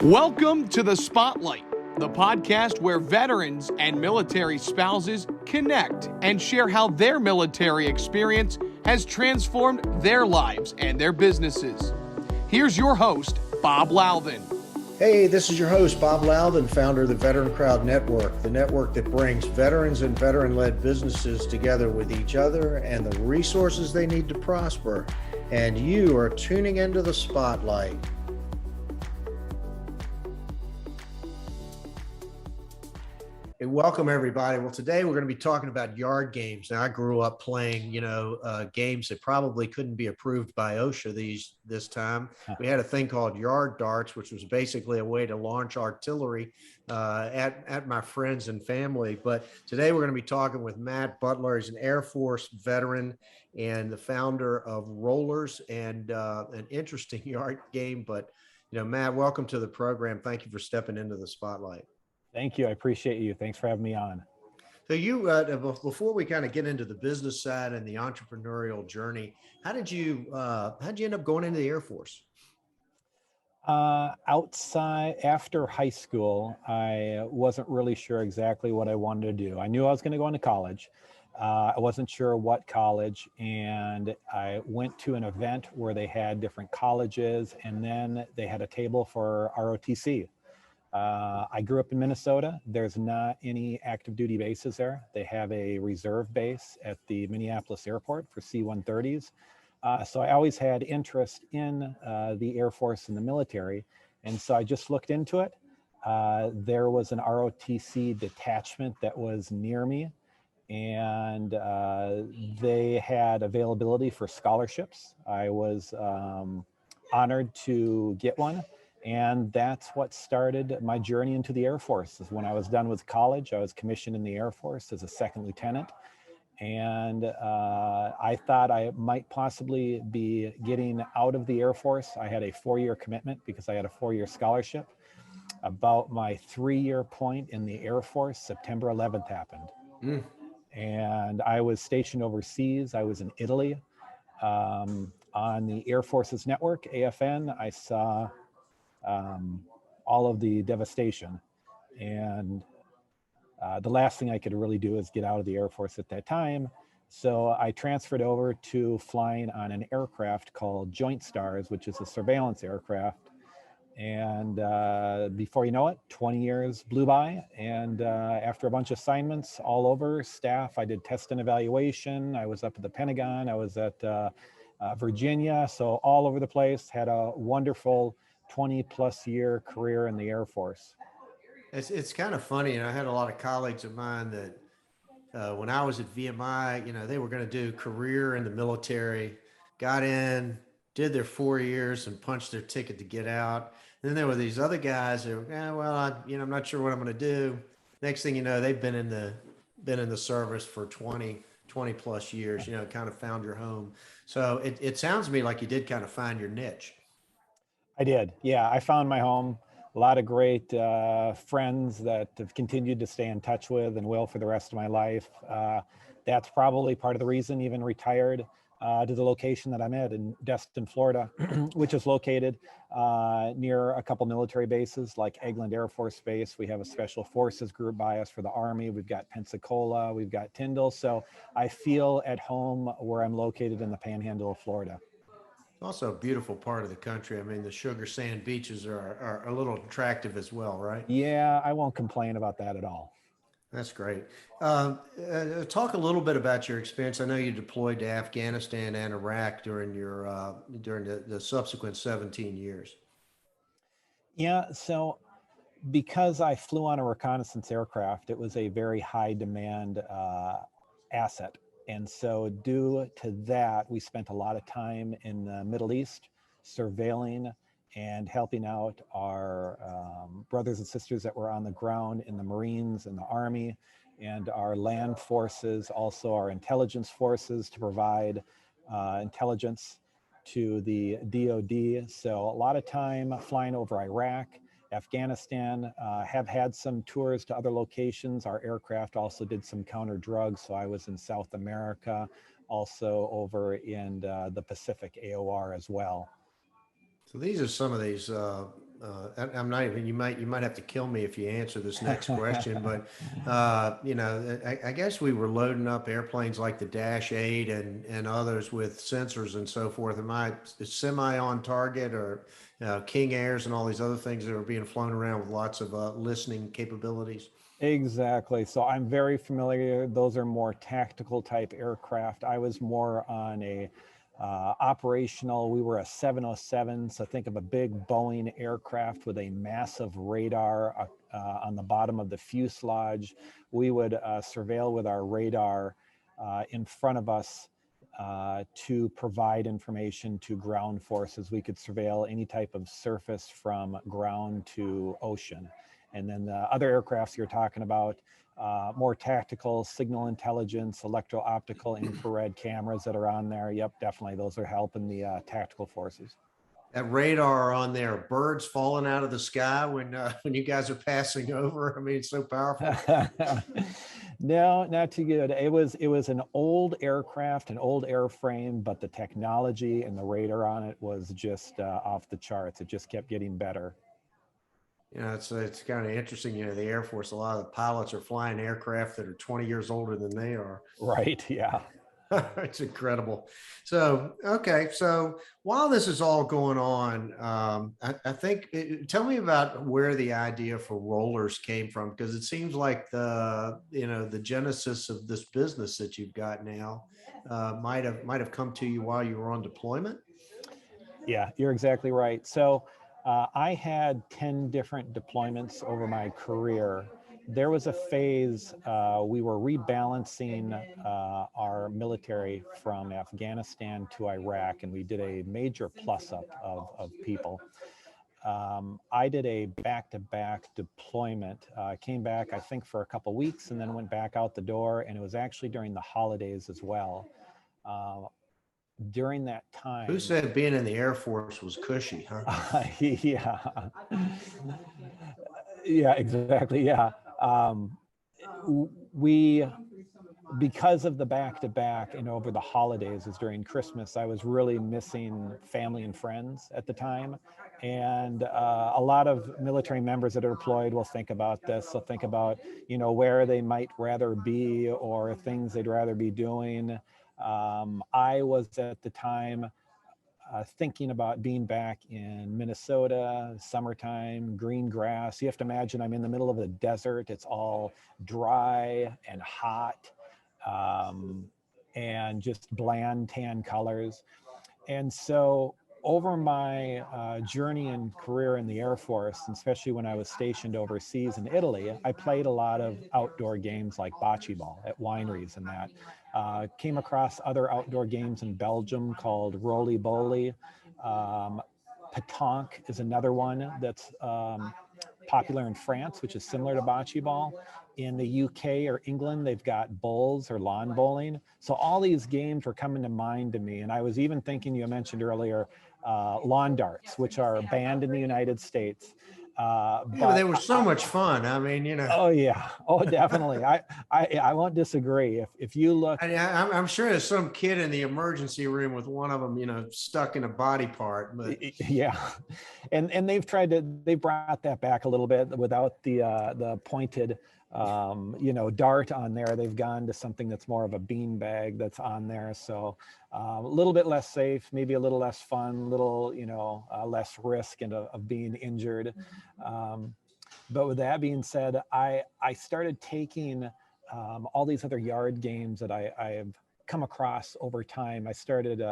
Welcome to The Spotlight, the podcast where veterans and military spouses connect and share how their military experience has transformed their lives and their businesses. Here's your host, Bob Louthen. Hey, this is your host, Bob Louthen, founder of the VeteranCrowd Network, the network that brings veterans and veteran-led businesses together with each other and the resources they need to prosper. And you are tuning into The Spotlight. Hey, welcome everybody. Well, today we're going to be talking about yard games. Now, I grew up playing, games that probably couldn't be approved by OSHA this time. We had a thing called yard darts, which was basically a way to launch artillery at my friends and family. But today we're going to be talking with Matt Butler. He's an Air Force veteran and the founder of Rollors, and an interesting yard game. But, Matt, welcome to the program. Thank you for stepping into the spotlight. Thank you. I appreciate you. Thanks for having me on. So you, before we kind of get into the business side and the entrepreneurial journey, how'd you end up going into the Air Force? Outside after high school, I wasn't really sure exactly what I wanted to do. I knew I was going to go into college. I wasn't sure what college, and I went to an event where they had different colleges, and then they had a table for ROTC. I grew up in Minnesota. There's not any active duty bases there. They have a reserve base at the Minneapolis airport for C-130s. So I always had interest in the Air Force and the military. And so I just looked into it. There was an ROTC detachment that was near me, and they had availability for scholarships. I was honored to get one. And that's what started my journey into the Air Force. When I was done with college, I was commissioned in the Air Force as a second lieutenant. And I thought I might possibly be getting out of the Air Force. I had a 4-year commitment because I had a 4-year scholarship. About my 3-year point in the Air Force, September 11th happened. And I was stationed overseas. I was in Italy. On the Air Force's network, AFN, I saw all of the devastation. And the last thing I could really do is get out of the Air Force at that time. So I transferred over to flying on an aircraft called Joint Stars, which is a surveillance aircraft. And before you know it, 20 years blew by. And after a bunch of assignments all over, staff, I did test and evaluation. I was up at the Pentagon. I was at Virginia. So all over the place, had a wonderful 20-plus year career in the Air Force. It's kind of funny, and I had a lot of colleagues of mine that when I was at VMI, they were going to do career in the military, got in, did their 4 years, and punched their ticket to get out. And then there were these other guys who, I'm not sure what I'm going to do. Next thing you know, they've been in the service for 20 plus years. Kind of found your home. So it sounds to me like you did kind of find your niche. I did. Yeah, I found my home. A lot of great friends that have continued to stay in touch with and will for the rest of my life. That's probably part of the reason, even retired to the location that I'm at in Destin, Florida, which is located near a couple military bases like Eglin Air Force Base. We have a special forces group by us for the Army. We've got Pensacola, we've got Tyndall. So I feel at home where I'm located in the panhandle of Florida. Also a beautiful part of the country. I mean, the sugar sand beaches are a little attractive as well, right? Yeah, I won't complain about that at all. That's great. Talk a little bit about your experience. I know you deployed to Afghanistan and Iraq during the subsequent 17 years. Yeah, so because I flew on a reconnaissance aircraft, it was a very high demand asset. And so due to that, we spent a lot of time in the Middle East surveilling and helping out our brothers and sisters that were on the ground in the Marines and the Army, and our land forces, also our intelligence forces, to provide intelligence to the DoD. So a lot of time flying over Iraq, Afghanistan, have had some tours to other locations. Our aircraft also did some counter drugs. So I was in South America, also over in the Pacific AOR as well. So these are some of these I'm not even, you might have to kill me if you answer this next question, but, I guess we were loading up airplanes like the Dash 8 and others with sensors and so forth. Am I semi on target, or King Airs and all these other things that are being flown around with lots of listening capabilities? Exactly. So I'm very familiar. Those are more tactical type aircraft. I was more on a operational. We were a 707. So think of a big Boeing aircraft with a massive radar on the bottom of the fuselage. We would surveil with our radar in front of us to provide information to ground forces. We could surveil any type of surface from ground to ocean. And then the other aircrafts you're talking about, more tactical, signal intelligence, electro-optical, infrared cameras that are on there. Yep, definitely. Those are helping the tactical forces. That radar on there, birds falling out of the sky when you guys are passing over. I mean, it's so powerful. No, not too good. It was an old aircraft, an old airframe, but the technology and the radar on it was just off the charts. It just kept getting better. It's kind of interesting. The Air Force, a lot of the pilots are flying aircraft that are 20 years older than they are. Right. Yeah. It's incredible. So, okay. So while this is all going on, I think, tell me about where the idea for rollers came from, because it seems like the genesis of this business that you've got now might have come to you while you were on deployment. Yeah, you're exactly right. So I had 10 different deployments over my career. There was a phase we were rebalancing our military from Afghanistan to Iraq, and we did a major plus up of people. I did a back-to-back deployment, came back, I think, for a couple weeks, and then went back out the door, and it was actually during the holidays as well. Uh, During that time. Who said being in the Air Force was cushy, huh? Yeah. Yeah, exactly. Yeah. We, because of the back to back and over the holidays, is during Christmas, I was really missing family and friends at the time. And a lot of military members that are deployed will think about this. They'll think about, where they might rather be or things they'd rather be doing. I was at the time thinking about being back in Minnesota, summertime, green grass. You have to imagine I'm in the middle of a desert. It's all dry and hot, and just bland tan colors. And so over my journey and career in the Air Force, especially when I was stationed overseas in Italy, I played a lot of outdoor games like bocce ball at wineries and that. Came across other outdoor games in Belgium called roly boly. Pétanque is another one that's popular in France, which is similar to bocce ball. In the UK or England, they've got bowls or lawn bowling. So all these games were coming to mind to me. And I was even thinking, you mentioned earlier, lawn darts, which are banned in the United States. But they were so much fun. I mean. Oh yeah. Oh, definitely. I won't disagree. If you look, I'm sure there's some kid in the emergency room with one of them, stuck in a body part. But yeah, and they brought that back a little bit without the pointed, dart on there. They've gone to something that's more of a bean bag that's on there. So a little bit less safe, maybe a little less fun, a little, less risk of being injured. But with that being said, I started taking all these other yard games that I have come across over time. I started,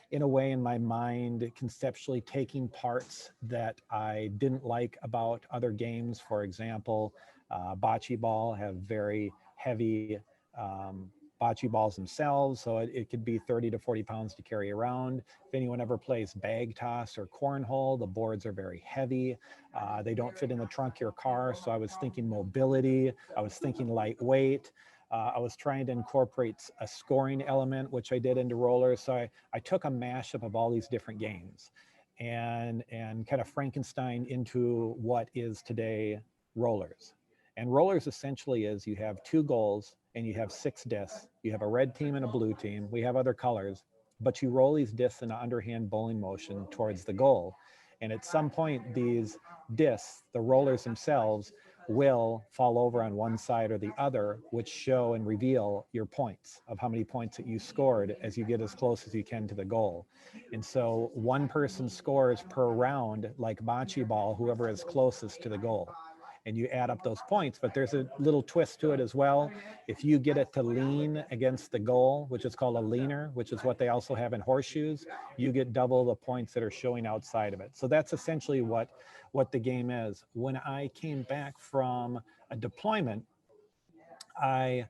in a way, in my mind, conceptually taking parts that I didn't like about other games. For example, bocce ball have very heavy bocce balls themselves, so it could be 30 to 40 pounds to carry around. If anyone ever plays bag toss or cornhole, the boards are very heavy. They don't fit in the trunk of your car, so I was thinking mobility. I was thinking lightweight. I was trying to incorporate a scoring element, which I did into rollers. So I took a mashup of all these different games and kind of Frankenstein into what is today rollers. And rollers essentially is you have two goals and you have 6 discs. You have a red team and a blue team. We have other colors, but you roll these discs in an underhand bowling motion towards the goal. And at some point, these discs, the rollers themselves, will fall over on one side or the other, which show and reveal your points of how many points that you scored as you get as close as you can to the goal. And so one person scores per round, like bocce ball, whoever is closest to the goal. And you add up those points, but there's a little twist to it as well. If you get it to lean against the goal, which is called a leaner, which is what they also have in horseshoes, you get double the points that are showing outside of it. So that's essentially what the game is. When I came back from a deployment, I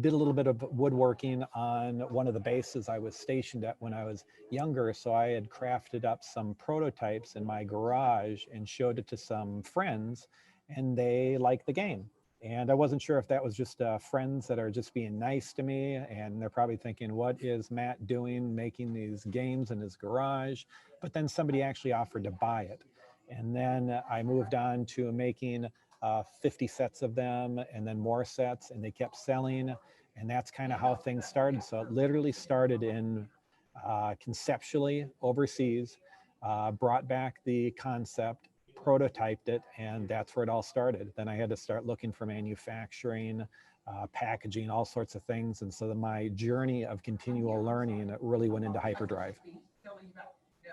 did a little bit of woodworking on one of the bases I was stationed at when I was younger. So I had crafted up some prototypes in my garage and showed it to some friends, and they liked the game. And I wasn't sure if that was just friends that are just being nice to me, and they're probably thinking, what is Matt doing making these games in his garage? But then somebody actually offered to buy it. And then I moved on to making 50 sets of them, and then more sets, and they kept selling. And that's kind of how things started. So it literally started in conceptually overseas, brought back the concept, prototyped it, and that's where it all started. Then I had to start looking for manufacturing, packaging, all sorts of things. And so my journey of continual learning really went into hyperdrive.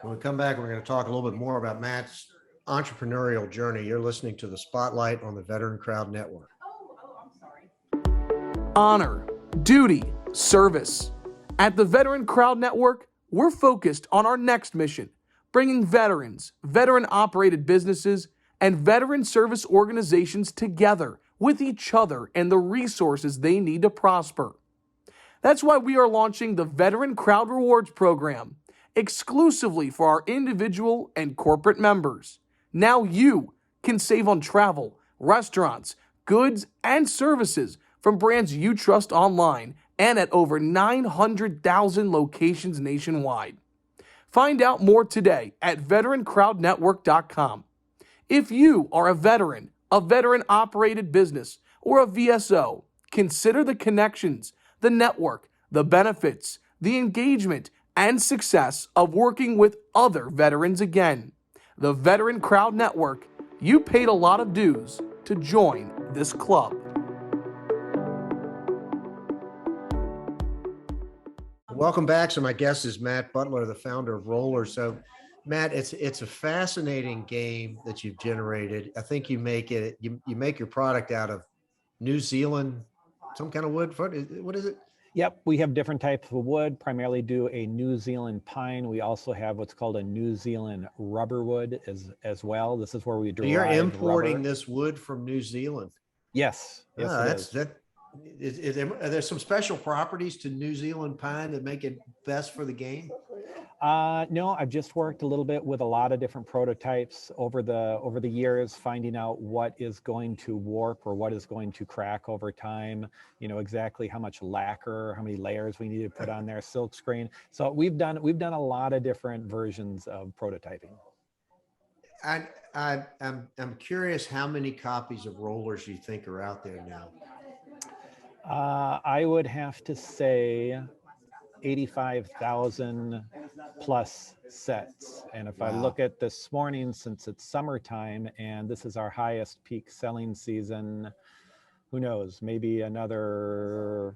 When we come back, we're going to talk a little bit more about Matt's entrepreneurial journey. You're listening to The Spotlight on the VeteranCrowd Network. Honor, duty, service. At the VeteranCrowd Network, we're focused on our next mission, bringing veterans, veteran-operated businesses, and veteran service organizations together with each other and the resources they need to prosper. That's why we are launching the VeteranCrowd Rewards Program, exclusively for our individual and corporate members. Now you can save on travel, restaurants, goods, and services from brands you trust online and at over 900,000 locations nationwide. Find out more today at VeteranCrowdNetwork.com. If you are a veteran-operated business, or a VSO, consider the connections, the network, the benefits, the engagement, and success of working with other veterans again. The VeteranCrowd Network, you paid a lot of dues to join this club. Welcome back. So my guest is Matt Butler, the founder of Rollors. So Matt, it's a fascinating game that you've generated. I think you make it, you make your product out of New Zealand, some kind of wood. What is it? Yep, we have different types of wood, primarily do a New Zealand pine. We also have what's called a New Zealand rubber wood as well. This is where we derive You're importing rubber. this wood from New Zealand. Yes, yes, Are there some special properties to New Zealand pine that make it best for the game? No, I've just worked a little bit with a lot of different prototypes over the years, finding out what is going to warp or what is going to crack over time, exactly how much lacquer, how many layers we need to put on there, silk screen. So we've done a lot of different versions of prototyping. I'm curious how many copies of Rollors you think are out there now. I would have to say 85,000 plus sets. And if I look at this morning, since it's summertime and this is our highest peak selling season, who knows, maybe another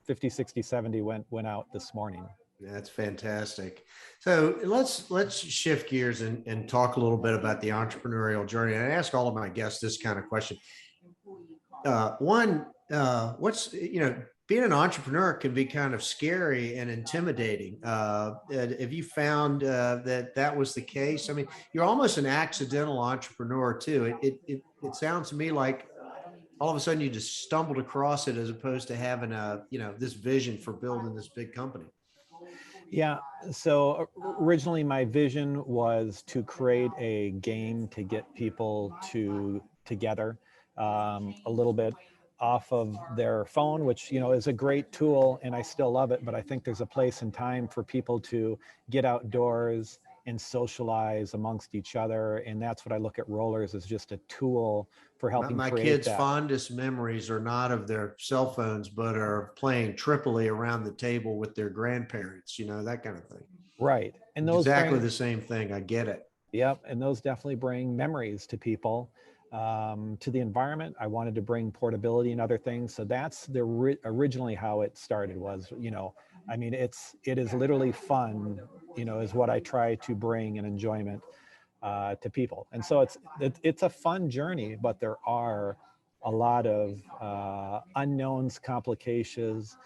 50, 60, 70 went out this morning. That's fantastic. So let's shift gears and talk a little bit about the entrepreneurial journey. And I ask all of my guests this kind of question. Being an entrepreneur can be kind of scary and intimidating. Have you found that was the case? I mean, you're almost an accidental entrepreneur too. It sounds to me like all of a sudden you just stumbled across it as opposed to having this vision for building this big company. Yeah, so originally my vision was to create a game to get people together a little bit off of their phone, which is a great tool and I still love it, but I think there's a place and time for people to get outdoors and socialize amongst each other, and that's what I look at Rollors as, just a tool for helping my create kids' that. fondest memories are not of their cell phones, but are playing Tripoli around the table with their grandparents, that kind of thing. Right. And those Exactly bring, the same thing. I get it. yep, and those definitely bring memories to people, to the environment. I wanted to bring portability and other things. So that's originally how it started was, I mean, it is literally fun, is what I try to bring and enjoyment to people. And so it's a fun journey, but there are a lot of unknowns, complications,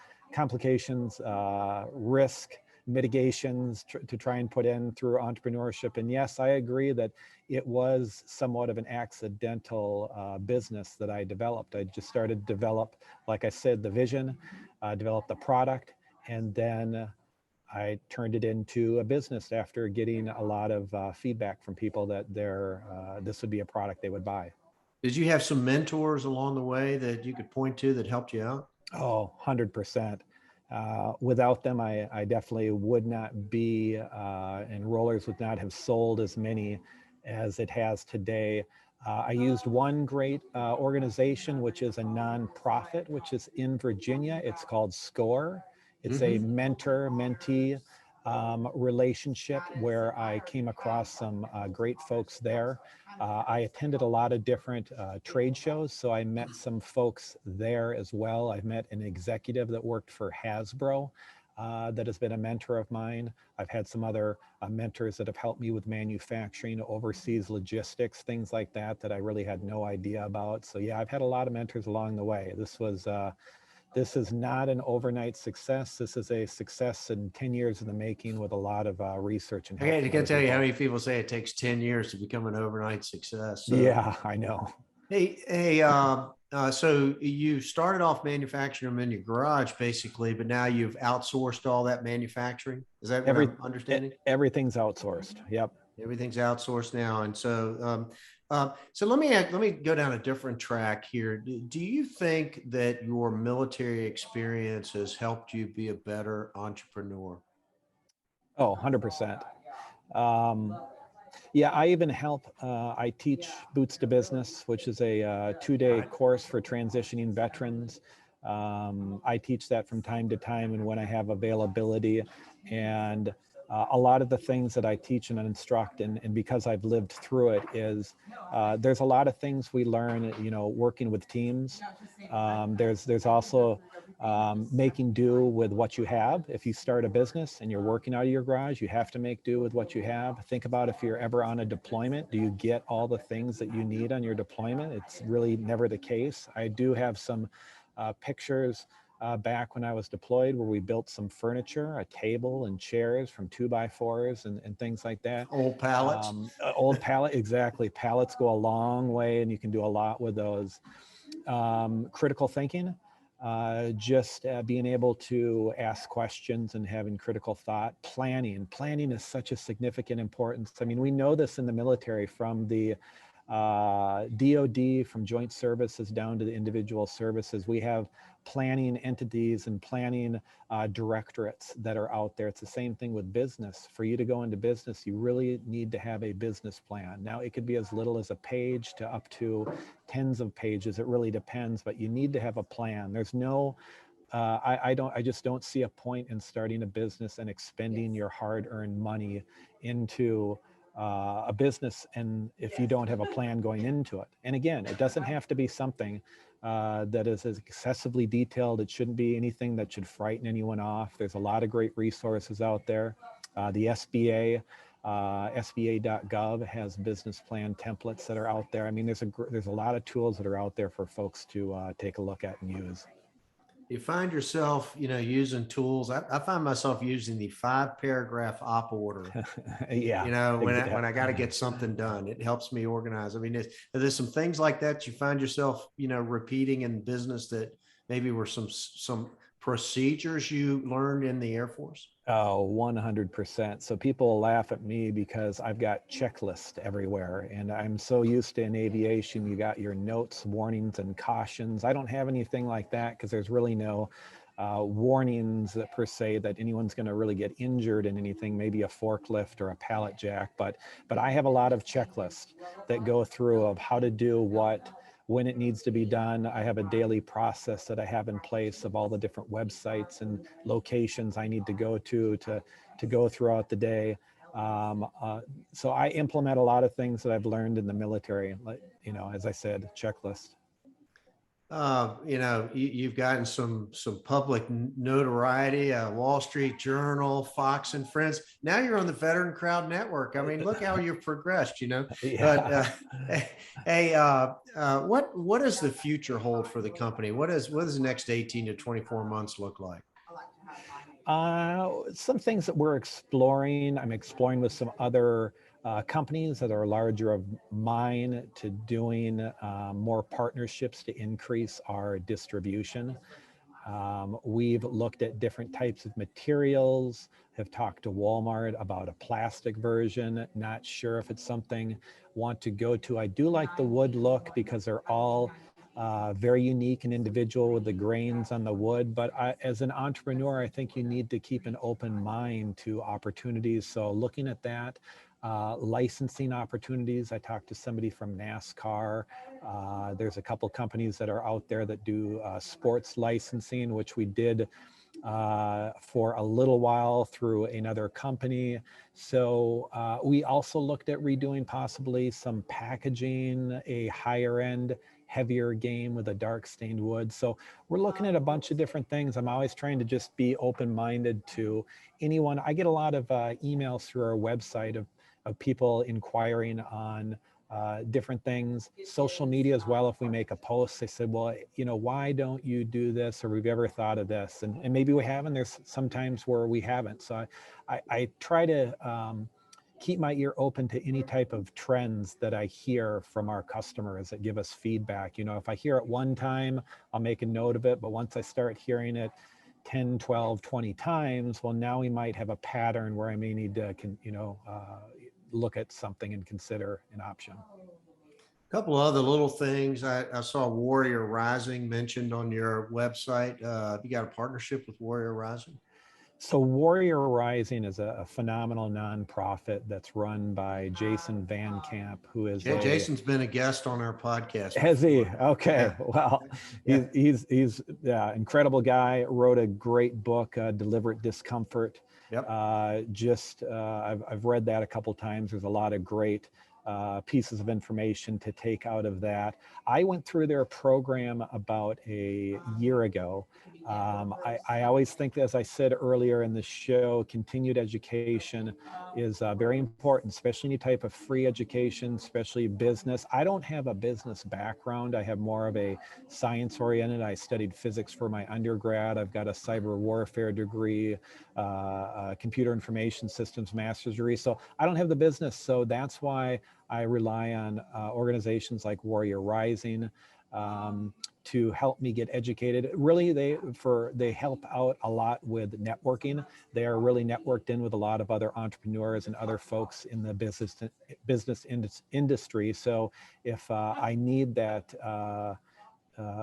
risk mitigations to try and put in through entrepreneurship. And yes, I agree that it was somewhat of an accidental business that I developed. I just started to develop, like I said, the vision, develop the product, and then I turned it into a business after getting a lot of feedback from people that this would be a product they would buy. Did you have some mentors along the way that you could point to that helped you out? Oh, 100%. Without them, I definitely would not be, and Rollers would not have sold as many as it has today. I used one great organization, which is a nonprofit, which is in Virginia. It's called SCORE. It's a mentor-mentee relationship where I came across some great folks there. I attended a lot of different trade shows, so I met some folks there as well. I've met an executive that worked for Hasbro that has been a mentor of mine. I've had some other mentors that have helped me with manufacturing, overseas logistics, things like that I really had no idea about. So yeah, I've had a lot of mentors along the way. This is not an overnight success. This is a success in 10 years in the making with a lot of research and help. I can't tell you how many people say it takes 10 years to become an overnight success. So. Yeah, I know. Hey, so you started off manufacturing them in your garage basically, but now you've outsourced all that manufacturing. Is that what I'm understanding? Everything's outsourced. Yep. Everything's outsourced now. And so let me go down a different track here. Do you think that your military experience has helped you be a better entrepreneur? Oh, 100%. Yeah, I even help, I teach Boots to Business, which is a 2-day course for transitioning veterans. I teach that from time to time and when I have availability. And a lot of the things that I teach and instruct, and because I've lived through it, is there's a lot of things we learn, working with teams. There's also making do with what you have. If you start a business and you're working out of your garage, you have to make do with what you have. Think about if you're ever on a deployment, do you get all the things that you need on your deployment? It's really never the case. I do have some pictures back when I was deployed where we built some furniture, a table and chairs from 2x4s and things like that. Old pallets. Old pallet, exactly. Pallets go a long way and you can do a lot with those. Critical thinking. Just being able to ask questions and having critical thought. Planning is such a significant importance. I mean, we know this in the military from the DOD, from joint services down to the individual services. We have planning entities and planning directorates that are out there. It's the same thing with business. For you to go into business, you really need to have a business plan. Now, it could be as little as a page to up to tens of pages. It really depends, but you need to have a plan. There's no I just don't see a point in starting a business and expending your hard-earned money into a business, and if you don't have a plan going into it. And again, it doesn't have to be something that is as excessively detailed. It shouldn't be anything that should frighten anyone off. There's a lot of great resources out there. The SBA, SBA.gov has business plan templates that are out there. I mean, there's a lot of tools that are out there for folks to take a look at and use. You find yourself, using tools. I find myself using the 5-paragraph op order. Yeah. When I got to get something done, it helps me organize. I mean, there's some things like that you find yourself, repeating in business that maybe were some procedures you learned in the Air Force. Oh, 100%. So people laugh at me because I've got checklists everywhere, and I'm so used to in aviation, you got your notes, warnings, and cautions. I don't have anything like that because there's really no warnings per se that anyone's going to really get injured in anything, maybe a forklift or a pallet jack. But I have a lot of checklists that go through of how to do what when it needs to be done. I have a daily process that I have in place of all the different websites and locations I need to go throughout the day. So I implement a lot of things that I've learned in the military, like, as I said, checklist. You've gotten some public notoriety, Wall Street Journal, Fox and Friends. Now you're on the Veteran Crowd Network. I mean, look how you've progressed, Yeah. But what does the future hold for the company? What does the next 18 to 24 months look like? Some things that we're exploring. I'm exploring with some other companies that are larger of mine to doing more partnerships to increase our distribution. We've looked at different types of materials, have talked to Walmart about a plastic version, not sure if it's something want to go to. I do like the wood look because they're all very unique and individual with the grains on the wood. But as an entrepreneur, I think you need to keep an open mind to opportunities. So looking at that, licensing opportunities. I talked to somebody from NASCAR. There's a couple companies that are out there that do sports licensing, which we did for a little while through another company. So we also looked at redoing possibly some packaging, a higher end, heavier game with a dark stained wood. So we're looking at a bunch of different things. I'm always trying to just be open-minded to anyone. I get a lot of emails through our website of people inquiring on different things, social media as well. If we make a post, they said, well, why don't you do this? Or we've ever thought of this? And maybe we haven't. There's sometimes where we haven't. So I try to keep my ear open to any type of trends that I hear from our customers that give us feedback. If I hear it one time, I'll make a note of it. But once I start hearing it 10, 12, 20 times, well, now we might have a pattern where I may need to, look at something and consider an option. A couple of other little things. I saw Warrior Rising mentioned on your website. You got a partnership with Warrior Rising? So Warrior Rising is a phenomenal nonprofit that's run by Jason Van Camp, who is Jason's been a guest on our podcast. Has he? Okay. Yeah. Well, he's incredible guy. Wrote a great book, Deliberate Discomfort. Yep. I've read that a couple times. There's a lot of great pieces of information to take out of that. I went through their program about a year ago. I always think, as I said earlier in the show, continued education is very important, especially any type of free education, especially business. I don't have a business background. I have more of a science oriented. I studied physics for my undergrad. I've got a cyber warfare degree, computer information systems master's degree. So I don't have the business. So that's why I rely on organizations like Warrior Rising to help me get educated. Really, they help out a lot with networking. They are really networked in with a lot of other entrepreneurs and other folks in the business industry. So if I need that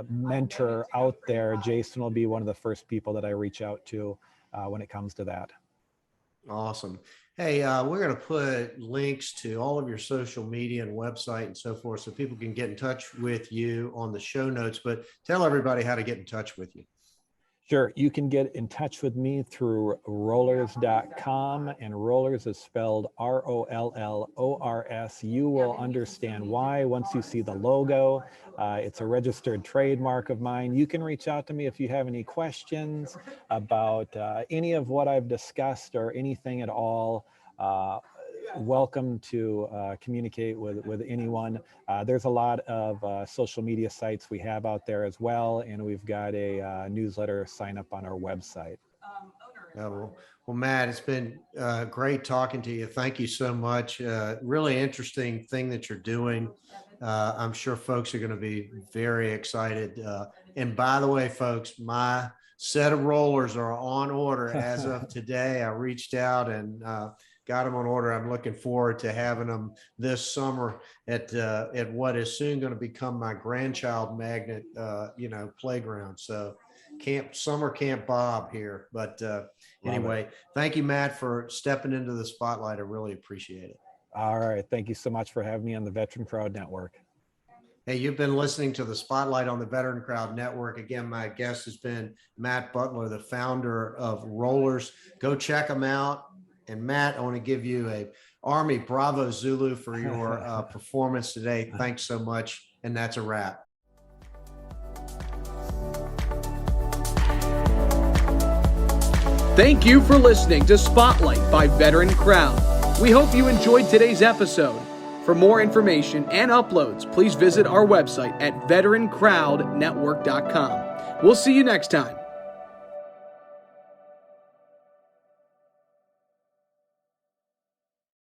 mentor out there, Jason will be one of the first people that I reach out to when it comes to that. Awesome. Hey, we're going to put links to all of your social media and website and so forth so people can get in touch with you on the show notes, but tell everybody how to get in touch with you. Sure. You can get in touch with me through rollors.com, and Rollors is spelled Rollors. You will understand why once you see the logo. It's a registered trademark of mine. You can reach out to me if you have any questions about any of what I've discussed or anything at all. Welcome to communicate with anyone. There's a lot of social media sites we have out there as well, and we've got a newsletter sign up on our website. Well, Matt, it's been great talking to you. Thank you so much. Really interesting thing that you're doing. I'm sure folks are going to be very excited. And by the way, folks, my set of rollers are on order as of today. I reached out and got them on order. I'm looking forward to having them this summer at what is soon going to become my grandchild magnet, playground. So summer camp Bob here. But anyway, thank you, Matt, for stepping into the spotlight. I really appreciate it. All right. Thank you so much for having me on the VeteranCrowd Network. Hey, you've been listening to the Spotlight on the Veteran Crowd Network. Again, my guest has been Matt Butler, the founder of Rollors. Go check them out. And Matt, I want to give you a Army Bravo Zulu for your performance today. Thanks so much. And that's a wrap. Thank you for listening to Spotlight by Veteran Crowd. We hope you enjoyed today's episode. For more information and uploads, please visit our website at VeteranCrowdNetwork.com. We'll see you next time.